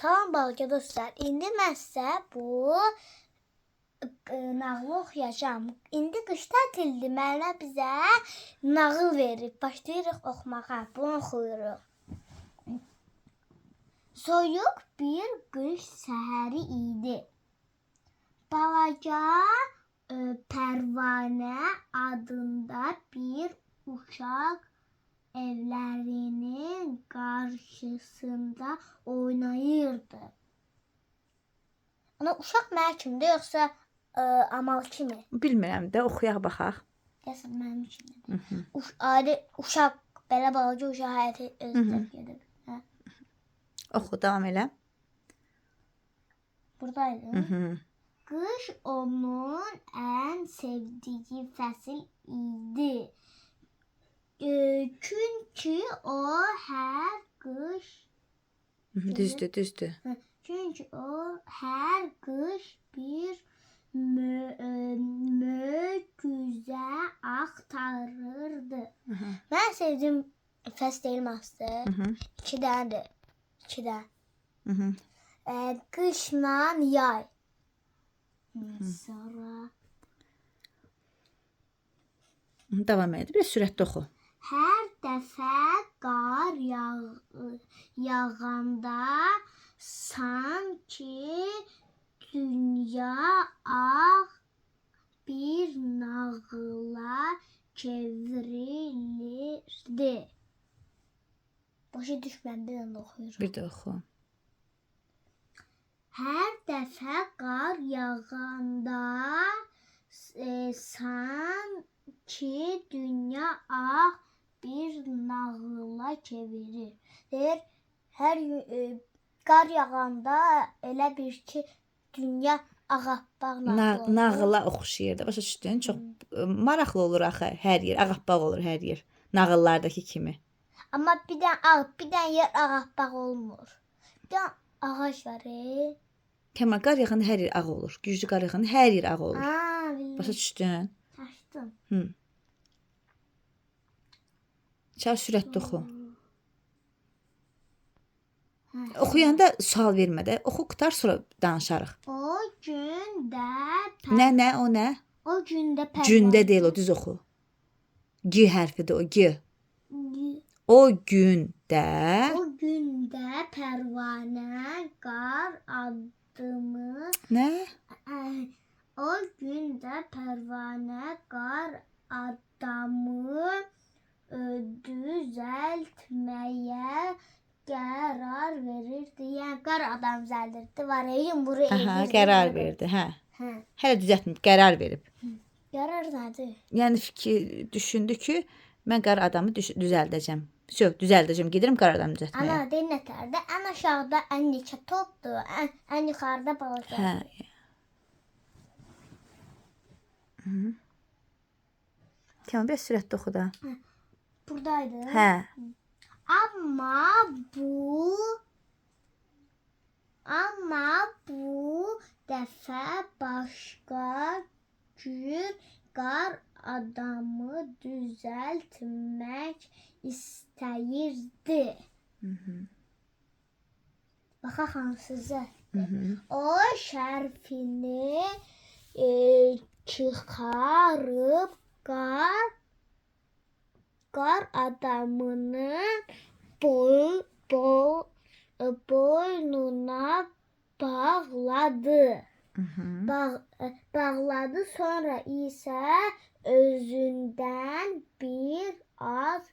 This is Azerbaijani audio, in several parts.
Salam balaca dostlar. İndi mən sizə bu nağılı oxuyacağam. İndi qış tətildir. Müəllimə bizə nağıl verib. Başlayırıq oxumağa. Bunu oxuyuruq. Soyuq bir qış səhəri idi. Balaca Pərvanə adında bir uşaq evlərinin qarşısında oynayırdı. Ana uşaq mənim kimdir, yoxsa amal kimi? Bilmirəm də, oxuyaq baxaq. Deyəsən mənim kimdir. Adi uşaq, belə balaca uşaq həyatı özünə gedir. Hə. Oxu, davam elə. Buradaydı. Qış onun ən sevdiyi fəsil idi. Çünki o hər qış Düzdür. Çünki o hər qış bir möcüzə axtarırdı. Mən sevdiyim fəsil deyil aslında. 2 dənədir. 2 dənə. Qışla yay. Sonra Davam edir. Bir sürətli oxu. hər dəfə qar yağanda sanki dünya ağ bir nağıla çevrilirdi. Başa düşməm, bir anda oxuyuram. Bir də oxu. Hər dəfə qar yağanda sanki dünya ağ bir nağıla çevirir. Deyir, hər qar yağanda elə bir ki, dünya ağappaq Nağıla oxşayır da. Başa düşdün? Çox maraqlı olur axı hər yer. Ağappaq olur hər yer. Nağıllardakı kimi. Amma bir dənə yer ağappaq olmur. Bir dənə ağac var. Kəmal, qar yağanda hər yer ağ olur. Güclü qar yağanda hər yer ağ olur. Bildim. Başa düşdün? Açdım. Çal sürətli oxu. Oxuyanda sual vermə də. Oxu qutar, sonra danışarıq. O gündə Nə, o nə? O gündə Gündə deyil, o düz oxu. G hərfidir o, G. O gündə Pərvanə qar adımı Nə? O gündə Pərvanə qar adamı düzəltməyə qərar verirdi. Yəni qar adam düzəldirdi. Var buraya. Aha, qərar verdi, hə. Hələ düzəltməyib, qərar verib. Qərar nədir? Yəni düşündü ki, mən qar adamı düzəldəcəm. Düzəldəcəm, gedirəm qar adamı düzəltməyə. Ana, deyil nətərdə? Ən aşağıda ən neçə topdur, ən yuxarıda balaca. Hə. Tamam, bir sürətli oxu da. Buradaydı. Hə. Amma bu dəfə başqa cür qar adamı düzəltmək istəyirdi. Baxaq hansıza. O şərfini çıxarıb qar adamının boynuna bağladı. Bağladı, sonra isə özündən bir az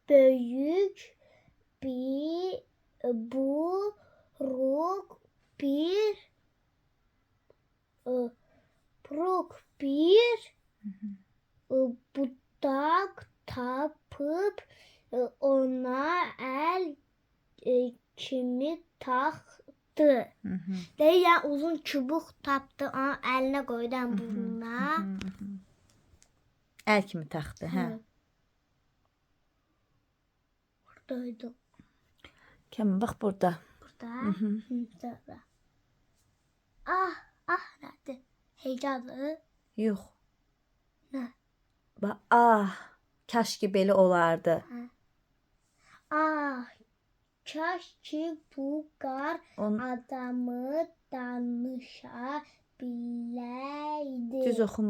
böyük bir budaq tapıb ona əl kimi taxdı. Deyən uzun çubuq tapdı, onu əlinə qoydu burnuna. Əl kimi taxdı, hə. Buradaydı. Kəmal, bax burada. Burada. Nədir? Heyecanlı. Yox. Nə? Bax, kaş ki belə olardı. Ah, Kaş ki bu qar adamı danışa biləydi. Düz oxum.